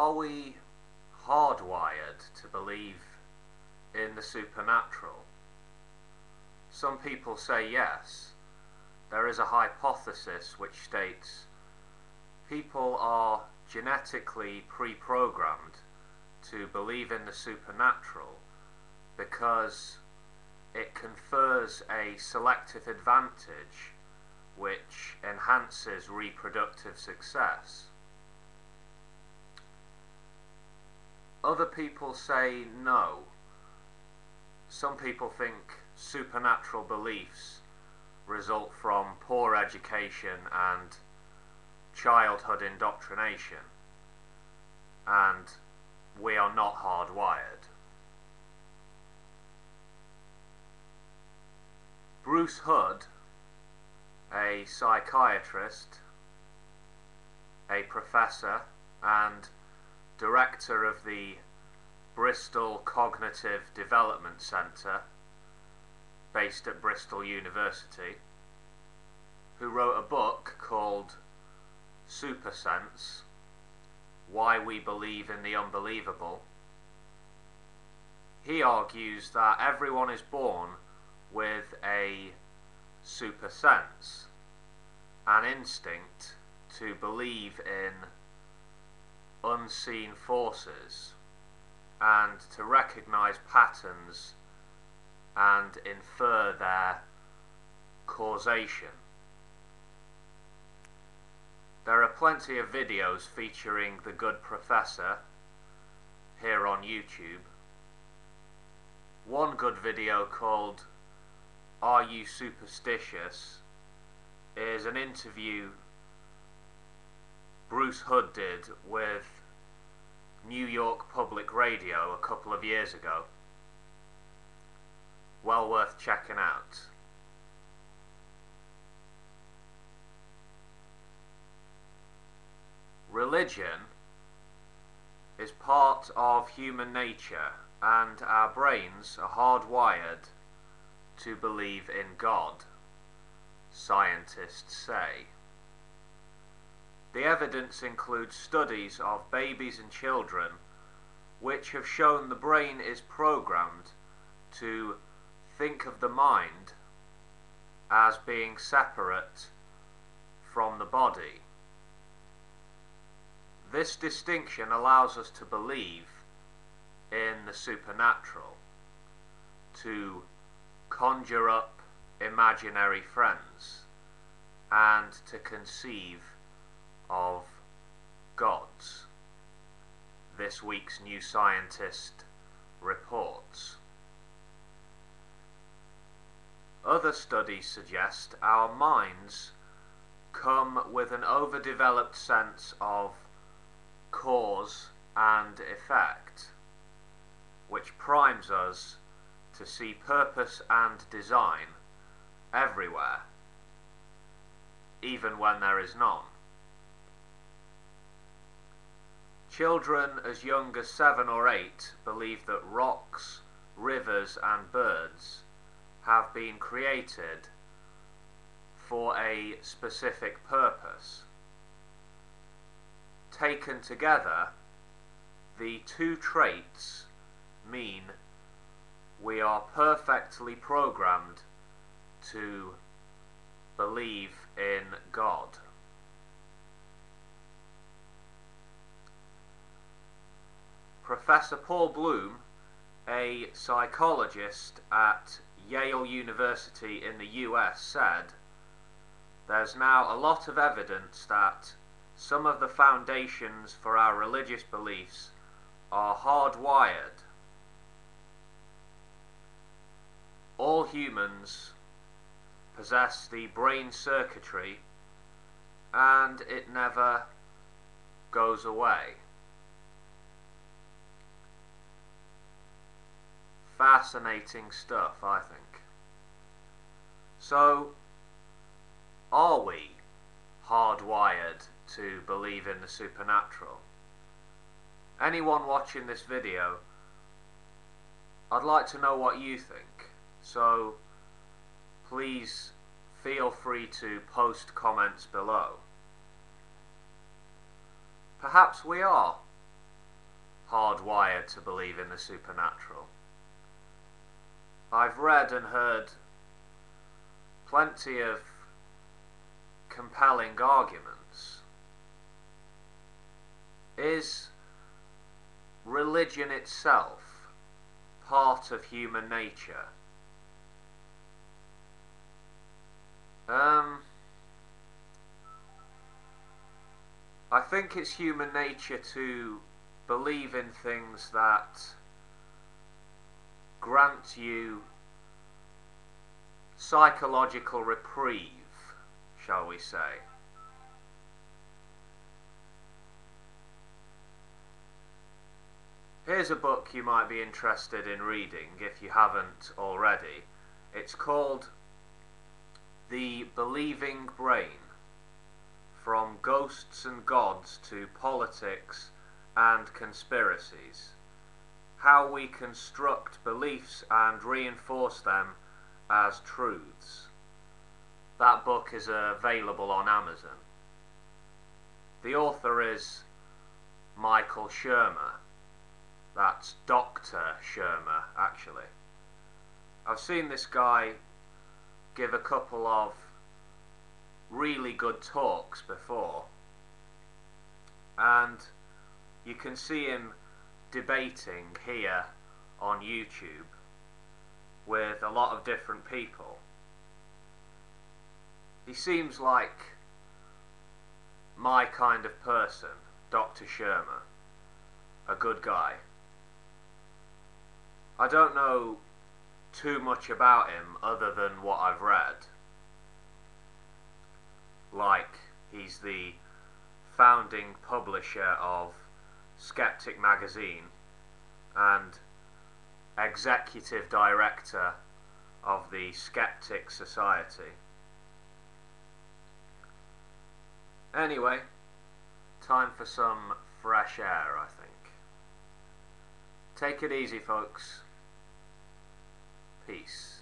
Are we hardwired to believe in the supernatural? Some people say yes. There is a hypothesis which states people are genetically pre-programmed to believe in the supernatural because it confers a selective advantage which enhances reproductive success. Other people say no. Some people think supernatural beliefs result from poor education and childhood indoctrination, and we are not hardwired. Bruce Hood, a psychiatrist, a professor and director of the Bristol Cognitive Development Centre, based at Bristol University, who wrote a book called Supersense: Why We Believe in the Unbelievable. He argues that everyone is born with a supersense, an instinct to believe in unseen forces and to recognize patterns and infer their causation. There are plenty of videos featuring the good professor here on YouTube. One good video called "Are You Superstitious?" is an interview Bruce Hood did with New York Public Radio a couple of years ago. Well worth checking out. Religion is part of human nature, and our brains are hardwired to believe in God, scientists say. The evidence includes studies of babies and children which have shown the brain is programmed to think of the mind as being separate from the body. This distinction allows us to believe in the supernatural, to conjure up imaginary friends, and to conceive of gods. This week's New Scientist reports. Other studies suggest our minds come with an overdeveloped sense of cause and effect, which primes us to see purpose and design everywhere, even when there is none. Children as young as 7 or 8 believe that rocks, rivers and birds have been created for a specific purpose. Taken together, the two traits mean we are perfectly programmed to believe in God. Professor Paul Bloom, a psychologist at Yale University in the US, said, "There's now a lot of evidence that some of the foundations for our religious beliefs are hardwired. All humans possess the brain circuitry, and it never goes away." Fascinating stuff, I think. So, are we hardwired to believe in the supernatural? Anyone watching this video, I'd like to know what you think. So, please feel free to post comments below. Perhaps we are hardwired to believe in the supernatural. I've read and heard plenty of compelling arguments. Is religion itself part of human nature? I think it's human nature to believe in things that grant you psychological reprieve, shall we say. Here's a book you might be interested in reading if you haven't already. It's called The Believing Brain: From Ghosts and Gods to Politics and Conspiracies. How we construct beliefs and reinforce them as truths. That book is available on Amazon. The author is Michael Shermer. That's Dr. Shermer, actually. I've seen this guy give a couple of really good talks before, and you can see him debating here on YouTube with a lot of different people. He seems like my kind of person, Dr. Shermer, a good guy. I don't know too much about him other than what I've read. Like, he's the founding publisher of Skeptic magazine and executive director of the Skeptic Society. Anyway, time for some fresh air, I think. Take it easy, folks. Peace.